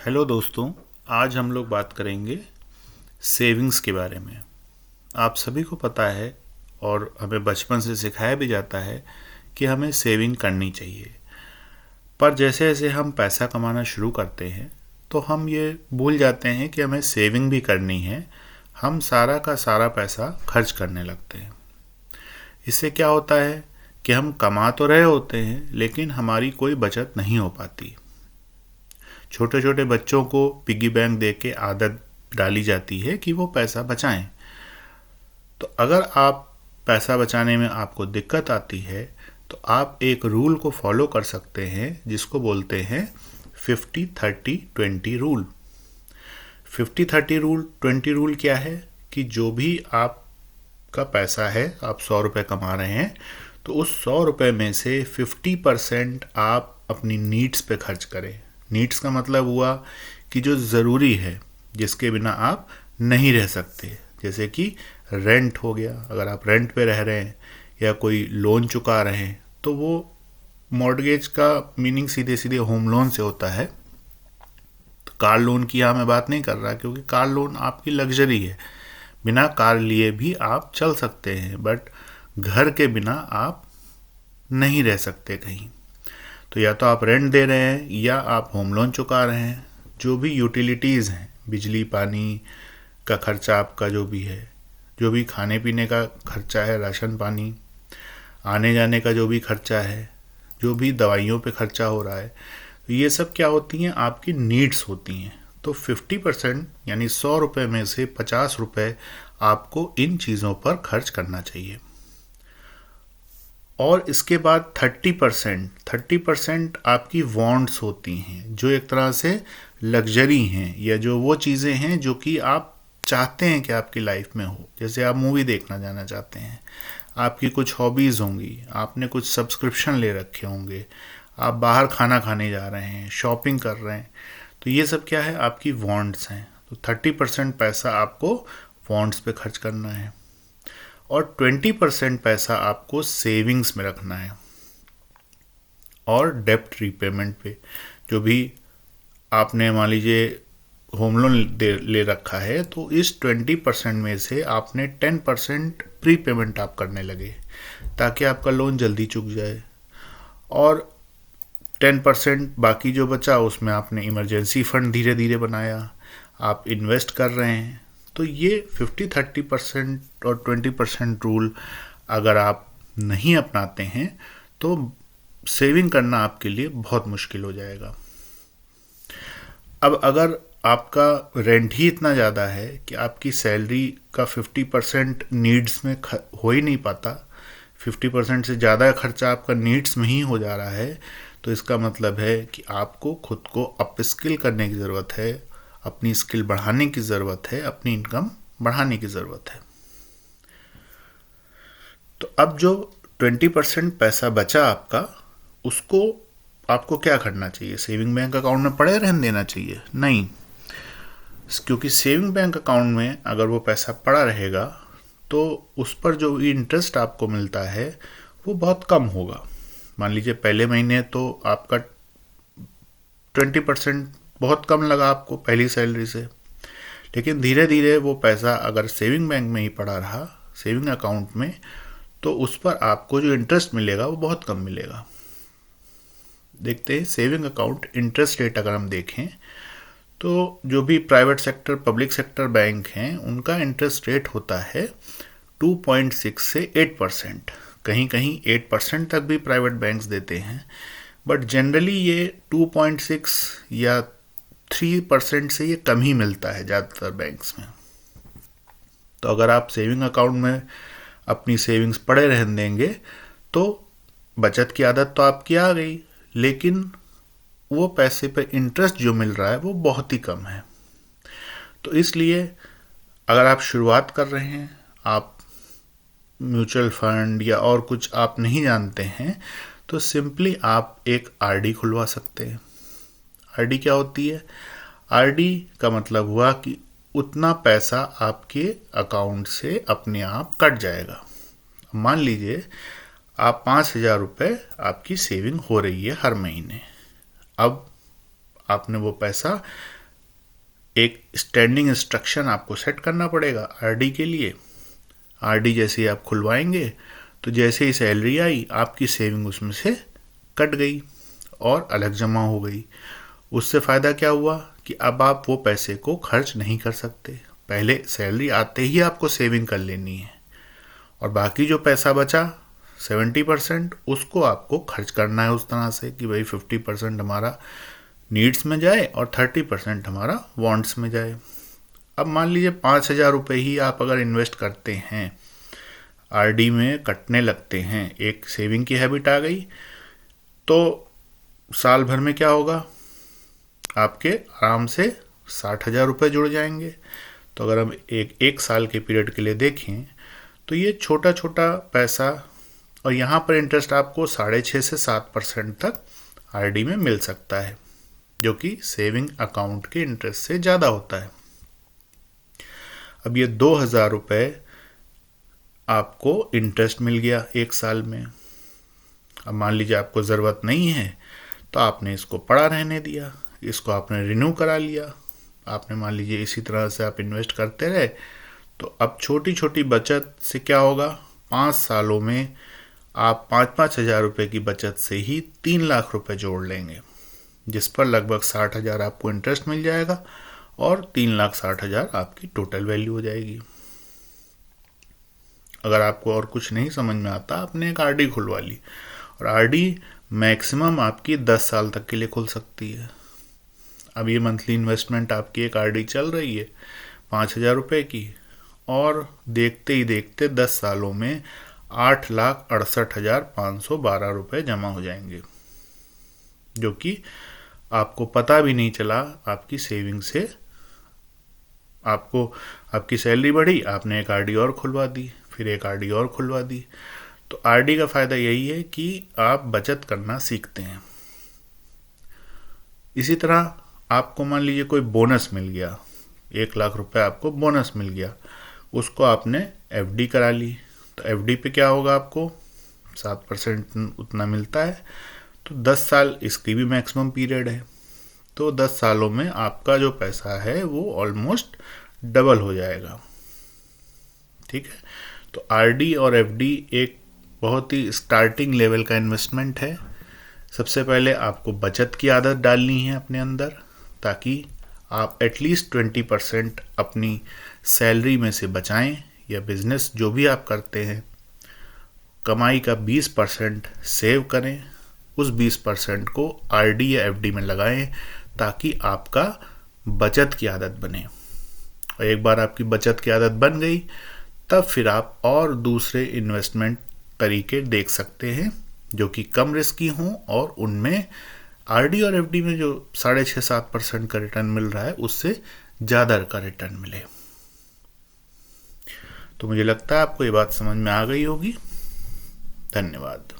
Hello दोस्तों। आज हम लोग बात करेंगे सेविंग्स के बारे में। आप सभी को पता है और हमें बचपन से सिखाया भी जाता है कि हमें सेविंग करनी चाहिए। पर जैसे जैसे हम पैसा कमाना शुरू करते हैं तो हम ये भूल जाते हैं कि हमें सेविंग भी करनी है। हम सारा का सारा पैसा खर्च करने लगते हैं। इससे क्या होता है कि हम कमा तो रहे होते हैं लेकिन हमारी कोई बचत नहीं हो पाती। छोटे छोटे बच्चों को पिगी बैंक दे के आदत डाली जाती है कि वो पैसा बचाएं। तो अगर आप पैसा बचाने में आपको दिक्कत आती है तो आप एक रूल को फॉलो कर सकते हैं जिसको बोलते हैं 50-30-20 रूल। 50-30-20 रूल क्या है कि जो भी आपका पैसा है, आप 100 रुपये कमा रहे हैं तो उस 100 रुपये में से 50% आप अपनी नीड्स पे खर्च करें। नीड्स का मतलब हुआ कि जो ज़रूरी है, जिसके बिना आप नहीं रह सकते। जैसे कि रेंट हो गया, अगर आप रेंट पे रह रहे हैं या कोई लोन चुका रहे हैं तो वो मॉर्गेज का मीनिंग सीधे सीधे होम लोन से होता है। तो कार लोन की यहाँ मैं बात नहीं कर रहा क्योंकि कार लोन आपकी लग्जरी है, बिना कार लिए भी आप चल सकते हैं, बट घर के बिना आप नहीं रह सकते कहीं। तो या तो आप रेंट दे रहे हैं या आप होम लोन चुका रहे हैं। जो भी यूटिलिटीज़ हैं, बिजली पानी का खर्चा आपका जो भी है, जो भी खाने पीने का खर्चा है, राशन पानी, आने जाने का जो भी खर्चा है, जो भी दवाइयों पे खर्चा हो रहा है, तो ये सब क्या होती हैं, आपकी नीड्स होती हैं। तो 50% यानी 100 रुपये में से 50 रुपये आपको इन चीज़ों पर खर्च करना चाहिए। और इसके बाद 30% आपकी वांट्स होती हैं, जो एक तरह से लग्जरी हैं या जो वो चीज़ें हैं जो कि आप चाहते हैं कि आपकी लाइफ में हो। जैसे आप मूवी देखना जाना चाहते हैं, आपकी कुछ हॉबीज़ होंगी, आपने कुछ सब्सक्रिप्शन ले रखे होंगे, आप बाहर खाना खाने जा रहे हैं, शॉपिंग कर रहे हैं, तो ये सब क्या है, आपकी वांट्स हैं। तो 30% पैसा आपको वांट्स पे खर्च करना है और 20% पैसा आपको सेविंग्स में रखना है और डेप्ट रीपेमेंट पे। जो भी आपने मान लीजिए होम लोन ले रखा है तो इस 20% में से आपने 10% प्री पेमेंट आप करने लगे ताकि आपका लोन जल्दी चुक जाए, और 10% बाकी जो बचा उसमें आपने इमरजेंसी फंड धीरे धीरे बनाया, आप इन्वेस्ट कर रहे हैं। तो ये 50-30% और 20% रूल अगर आप नहीं अपनाते हैं तो सेविंग करना आपके लिए बहुत मुश्किल हो जाएगा। अब अगर आपका रेंट ही इतना ज़्यादा है कि आपकी सैलरी का 50% नीड्स में हो ही नहीं पाता, 50% से ज़्यादा खर्चा आपका नीड्स में ही हो जा रहा है, तो इसका मतलब है कि आपको खुद को अप स्किल करने की ज़रूरत है, अपनी स्किल बढ़ाने की ज़रूरत है, अपनी इनकम बढ़ाने की ज़रूरत है। तो अब जो 20% पैसा बचा आपका, उसको आपको क्या करना चाहिए? सेविंग बैंक अकाउंट में पड़े रहने देना चाहिए? नहीं, क्योंकि सेविंग बैंक अकाउंट में अगर वो पैसा पड़ा रहेगा तो उस पर जो इंटरेस्ट आपको मिलता है वो बहुत कम होगा। मान लीजिए पहले महीने तो आपका 20% बहुत कम लगा आपको पहली सैलरी से, लेकिन धीरे धीरे वो पैसा अगर सेविंग बैंक में ही पड़ा रहा, सेविंग अकाउंट में, तो उस पर आपको जो इंटरेस्ट मिलेगा वो बहुत कम मिलेगा। देखते हैं सेविंग अकाउंट इंटरेस्ट रेट अगर हम देखें तो जो भी private sector, public sector bank हैं उनका इंटरेस्ट रेट होता है 2.6 से 8%। कहीं कहीं 8% तक भी प्राइवेट बैंक्स देते हैं, बट जनरली ये 2.6 या 3% से ये कम ही मिलता है ज़्यादातर बैंक्स में। तो अगर आप सेविंग अकाउंट में अपनी सेविंग्स पड़े रहने देंगे तो बचत की आदत तो आपकी आ गई, लेकिन वो पैसे पे इंटरेस्ट जो मिल रहा है वो बहुत ही कम है। तो इसलिए अगर आप शुरुआत कर रहे हैं, आप म्यूचुअल फंड या और कुछ आप नहीं जानते हैं, तो सिंपली आप एक आरडी खुलवा सकते हैं। आरडी क्या होती है? आरडी का मतलब हुआ कि उतना पैसा आपके अकाउंट से अपने आप कट जाएगा। मान लीजिए आप 5,000 रुपये आपकी सेविंग हो रही है हर महीने। अब आपने वो पैसा, एक स्टैंडिंग इंस्ट्रक्शन आपको सेट करना पड़ेगा आरडी के लिए। आरडी जैसे ही आप खुलवाएंगे तो जैसे ही सैलरी आई आपकी सेविंग उसमें से कट गई और अलग जमा हो गई। उससे फ़ायदा क्या हुआ कि अब आप वो पैसे को खर्च नहीं कर सकते। पहले सैलरी आते ही आपको सेविंग कर लेनी है और बाकी जो पैसा बचा 70% उसको आपको खर्च करना है उस तरह से कि भाई 50% हमारा नीड्स में जाए और 30% हमारा वांट्स में जाए। अब मान लीजिए 5,000 रुपये ही आप अगर इन्वेस्ट करते हैं, आरडी में कटने लगते हैं, एक सेविंग की हैबिट आ गई, तो साल भर में क्या होगा, आपके आराम से 60,000 रुपये जुड़ जाएंगे। तो अगर हम एक साल के पीरियड के लिए देखें तो ये छोटा छोटा पैसा, और यहाँ पर इंटरेस्ट आपको 6.5 से 7% तक आरडी में मिल सकता है, जो कि सेविंग अकाउंट के इंटरेस्ट से ज़्यादा होता है। अब ये 2,000 रुपये आपको इंटरेस्ट मिल गया एक साल में। अब मान लीजिए आपको ज़रूरत नहीं है तो आपने इसको पड़ा रहने दिया, इसको आपने रिन्यू करा लिया। आपने मान लीजिए इसी तरह से आप इन्वेस्ट करते रहे, तो अब छोटी छोटी बचत से क्या होगा, 5 सालों में आप 5-5 हज़ार रुपये की बचत से ही 3 लाख रुपए जोड़ लेंगे, जिस पर लगभग 60,000 आपको इंटरेस्ट मिल जाएगा और 3,60,000 आपकी टोटल वैल्यू हो जाएगी। अगर आपको और कुछ नहीं समझ में आता, आपने एक आरडी खुलवा ली, और आरडी मैक्सिमम आपकी 10 साल तक के लिए खुल सकती है। अब ये मंथली इन्वेस्टमेंट आपकी एक आरडी चल रही है 5,000 रुपये की, और देखते ही देखते 10 सालों में 8,68,512 रुपये जमा हो जाएंगे, जो कि आपको पता भी नहीं चला आपकी सेविंग से। आपको आपकी सैलरी बढ़ी, आपने एक आरडी और खुलवा दी, फिर एक आरडी और खुलवा दी। तो आरडी का फ़ायदा यही है कि आप बचत करना सीखते हैं। इसी तरह आपको मान लीजिए कोई बोनस मिल गया, 1 लाख रुपए आपको बोनस मिल गया, उसको आपने एफडी करा ली। तो एफडी पे क्या होगा, आपको 7% उतना मिलता है। तो 10 साल इसकी भी मैक्सिमम पीरियड है, तो 10 सालों में आपका जो पैसा है वो ऑलमोस्ट डबल हो जाएगा। ठीक है, तो आरडी और एफडी एक बहुत ही स्टार्टिंग लेवल का इन्वेस्टमेंट है। सबसे पहले आपको बचत की आदत डालनी है अपने अंदर, ताकि आप एटलीस्ट 20% अपनी सैलरी में से बचाएं, या बिजनेस जो भी आप करते हैं कमाई का 20% सेव करें, उस 20% को आरडी या एफडी में लगाएं, ताकि आपका बचत की आदत बने। और एक बार आपकी बचत की आदत बन गई, तब फिर आप और दूसरे इन्वेस्टमेंट तरीके देख सकते हैं जो कि कम रिस्की हों, और उनमें आरडी और एफडी में जो 6.5-7% का रिटर्न मिल रहा है उससे ज़्यादा का रिटर्न मिले। तो मुझे लगता है आपको ये बात समझ में आ गई होगी। धन्यवाद।